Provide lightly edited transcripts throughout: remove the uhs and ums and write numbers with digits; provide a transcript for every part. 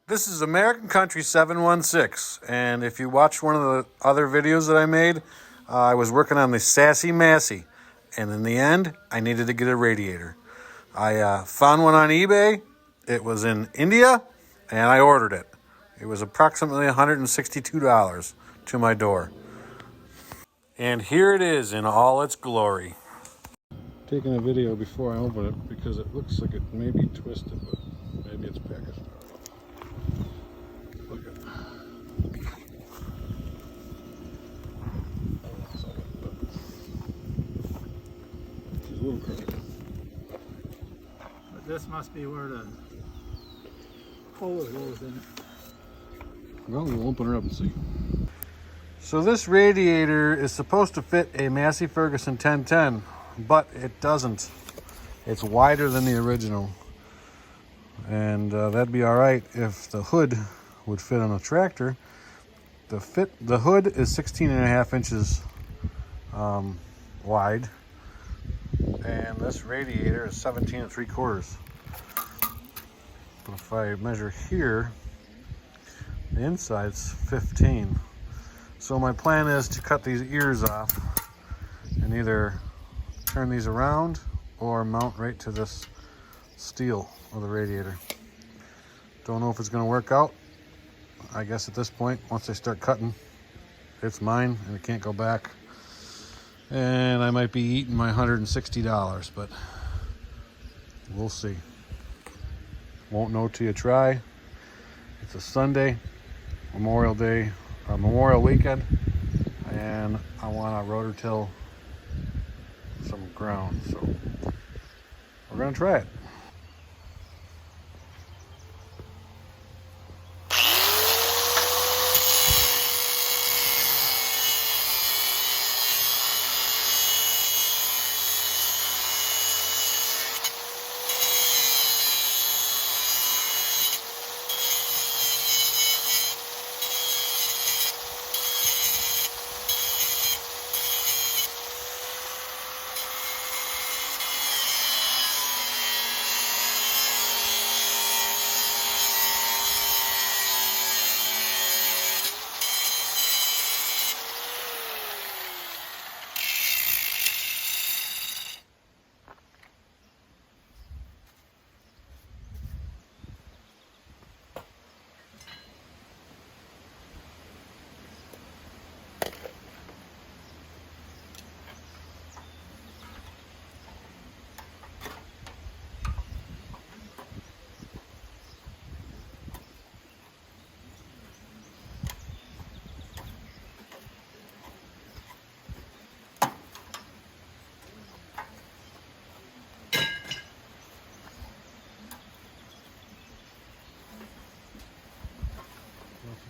This is American Country 716, and if you watched one of the other videos that I made, I was working on the Sassy Massey, and in the end, I needed to get a radiator. I found one on eBay. It was in India, and I ordered it. It was approximately $162 to my door. And here it is in all its glory. Taking a video before I open it because it looks like it may be twisted, but maybe it's packaged. Look at it. It's a little crooked. But this must be where the hole goes in it. Well, we'll open her up and see. So this radiator is supposed to fit a Massey Ferguson 1010, but it doesn't. It's wider than the original. And that'd be all right if the hood would fit on a tractor. The hood is 16.5 inches wide, and this radiator is 17.75. But if I measure here, the inside's 15. So my plan is to cut these ears off and either turn these around or mount right to this steel of the radiator. Don't know if it's going to work out. I guess at this point, once I start cutting, it's mine and it can't go back. And I might be eating my $160, but we'll see. Won't know till you try. It's a Sunday, Memorial Day, Memorial Weekend, and I want to rotor till some ground, so we're going to try it.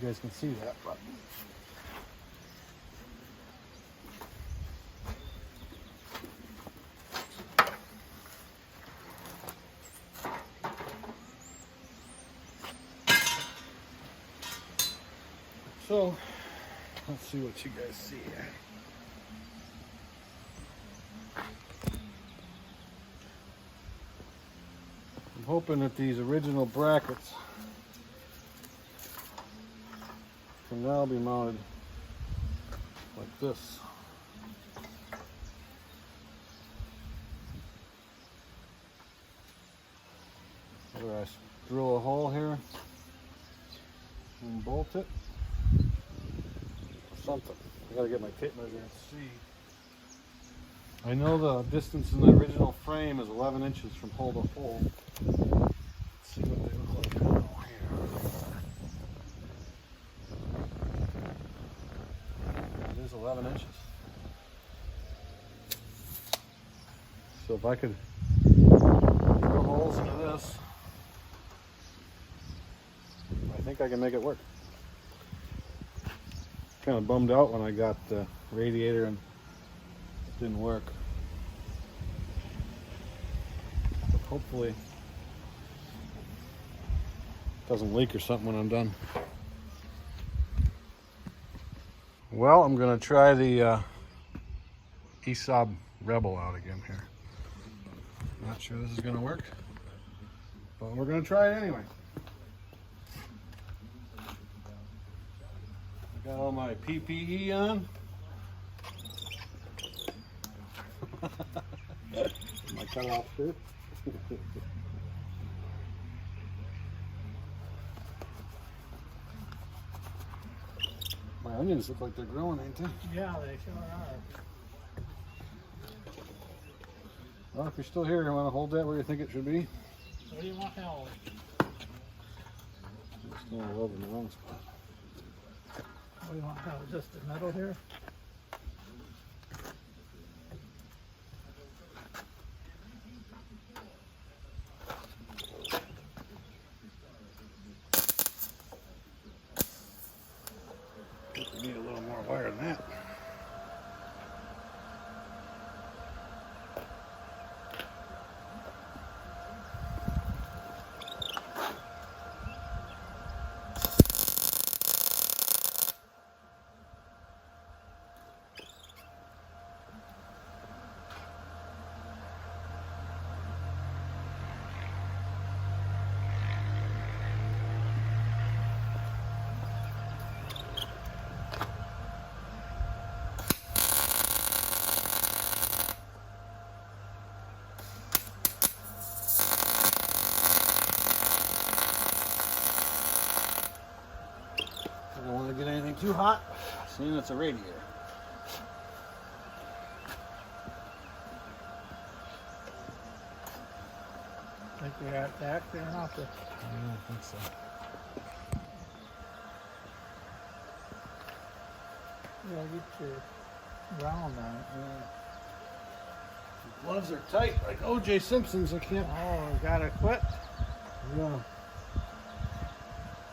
You guys can see that, but so let's see what you guys see. I'm hoping that these original brackets can now be mounted like this. Whether I drill a hole here and bolt it or something. I gotta get my tape measure and see. I know the distance in the original frame is 11 inches from hole to hole. Let's see what they look like now here. It is 11 inches. So if I could drill holes into this, I think I can make it work. Kind of bummed out when I got the radiator and it didn't work. But hopefully it doesn't leak or something when I'm done. Well, I'm going to try the ESOB Rebel out again here. Not sure this is going to work, but we're going to try it anyway. Got all my PPE on. My cutoff shirt. My onions look like they're growing, ain't they? Yeah, they sure are. Well, if you're still here, you want to hold that where you think it should be? What do you want now? Still in the wrong spot. What do you want now? Just the metal here? We need a little more wire than that. I don't want to get anything too hot, seeing it's a radiator. Think we got back there enough to... I don't think so. Yeah, get your round on it. The gloves are tight, like O.J. Simpson's. I can't. Oh, we gotta quit? Yeah.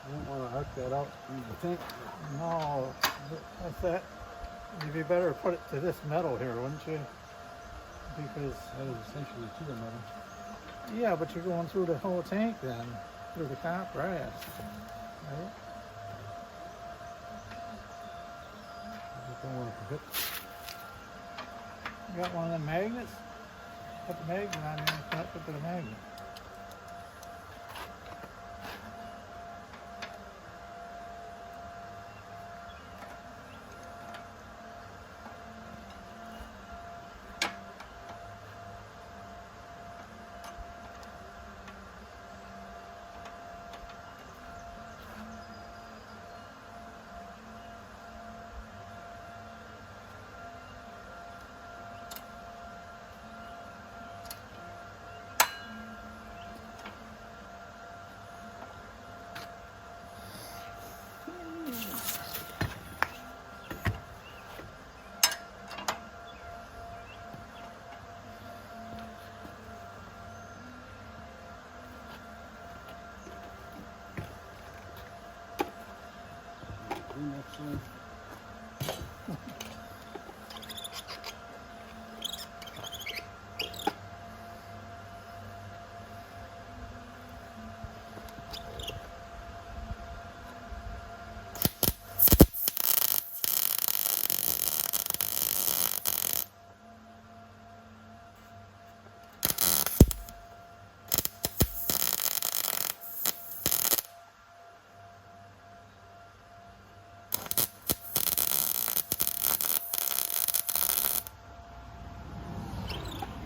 I don't want to arc that out in the tank. No, that's that. You'd be better put it to this metal here, wouldn't you? Because, That is essentially to the metal. yeah, but you're going through the whole tank then, through the top brass, right? I don't want to hit. You got one of them magnets? Put the magnet on there and connect it to the magnet.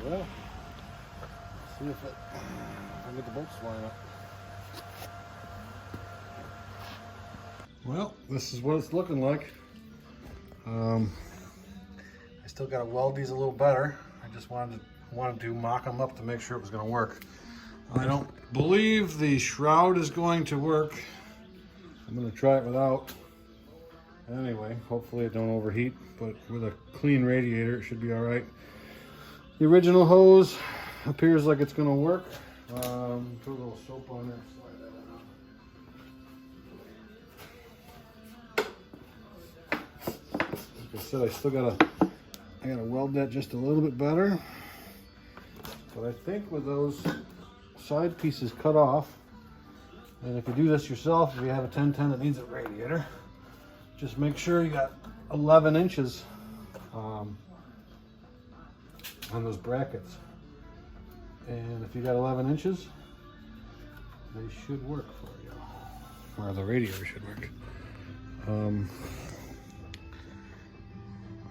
Well, see if I get the bolts lined up. Well, this is what it's looking like. I still got to weld these a little better. I just wanted to mock them up to make sure it was going to work. I don't believe the shroud is going to work. I'm going to try it without. Anyway, hopefully it don't overheat, but with a clean radiator it should be all right. The original hose appears like it's going to work. Put a little soap on there. Slide that in. Like I said, I gotta weld that just a little bit better. But I think with those side pieces cut off, and if you do this yourself, if you have a 1010 that needs a radiator, just make sure you got 11 inches on those brackets. And if you got 11 inches, they should work for you. Or the radiator should work.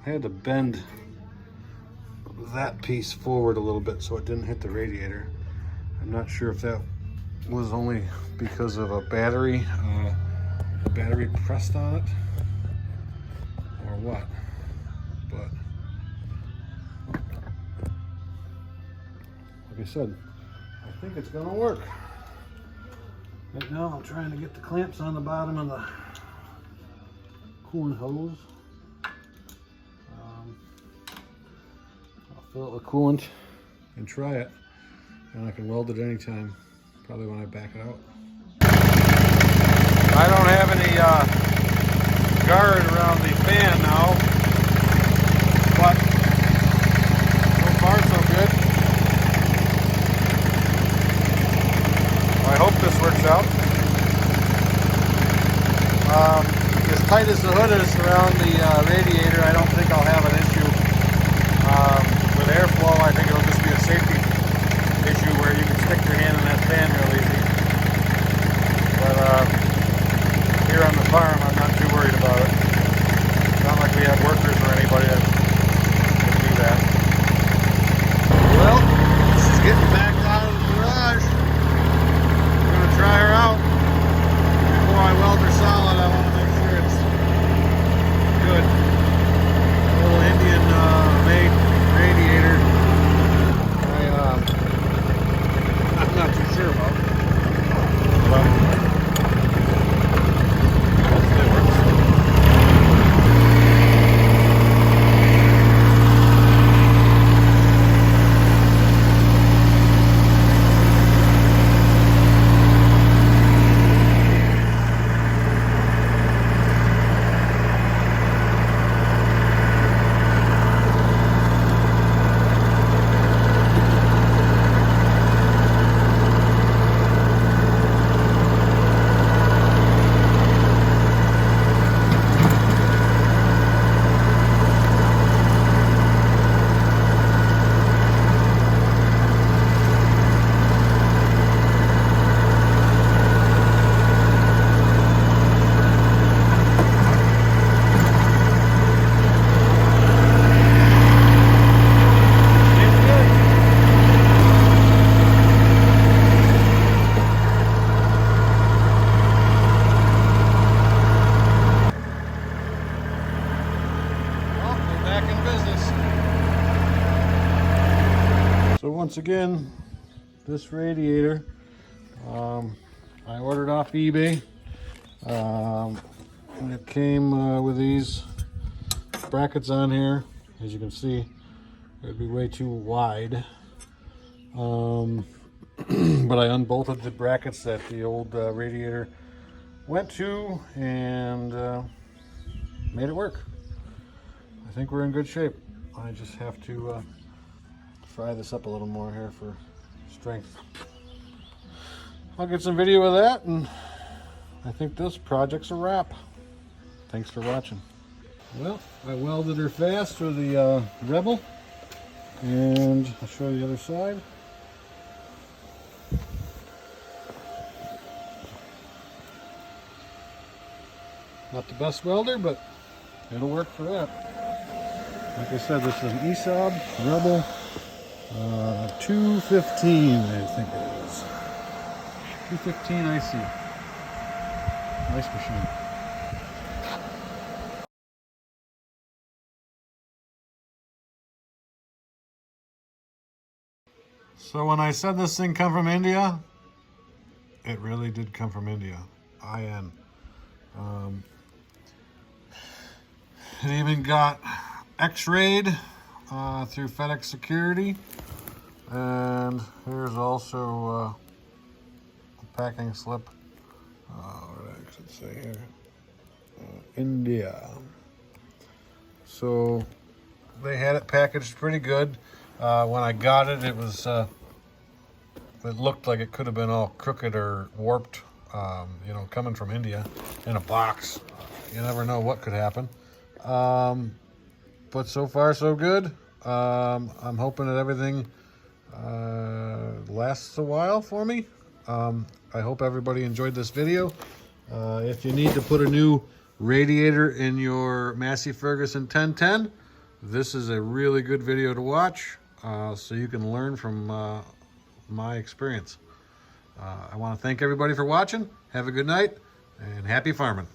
I had to bend that piece forward a little bit so it didn't hit the radiator. I'm not sure if that was only because of a battery pressed on it or what, but like I said, I think it's gonna work. Right now I'm trying to get the clamps on the bottom of the coolant hose. I'll fill it with coolant and try it, and I can weld it anytime, probably when I back it out. I don't have any guard around the fan now, but so far so good. I hope this works out. As tight as the hood is around the radiator, I don't think I'll have an issue. With airflow, I think it'll just be a safety issue where you can stick your hand in that fan real easy. But here on the farm, I'm not too worried about it. It's not like we have workers or anybody that can do that. Well, she's getting back out of the garage. I'm going to try her out. Before I weld her solid, I want to make sure it's good. A little Indian made radiator. I'm not too sure about it. But hopefully it works. Once again, this radiator I ordered off eBay, and it came with these brackets on here. As you can see, it would be way too wide, but I unbolted the brackets that the old radiator went to and made it work. I think we're in good shape. I just have to fry this up a little more here for strength. I'll get some video of that, and I think this project's a wrap. Thanks for watching. Well, I welded her fast with the Rebel, and I'll show you the other side. Not the best welder, but it'll work for that. Like I said, this is an ESAB Rebel 215, I think it is. 215 IC. Nice machine. So when I said this thing come from India, it really did come from India. IN. It even got X-rayed through FedEx Security, and here's also a packing slip. What did I actually say here? India. So they had it packaged pretty good. When I got it, it was it looked like it could have been all crooked or warped. You know, coming from India in a box, you never know what could happen. But so far so good. I'm hoping that everything lasts a while for me. I hope everybody enjoyed this video. If you need to put a new radiator in your Massey Ferguson 1010, this is a really good video to watch so you can learn from my experience. I want to thank everybody for watching. Have a good night and happy farming.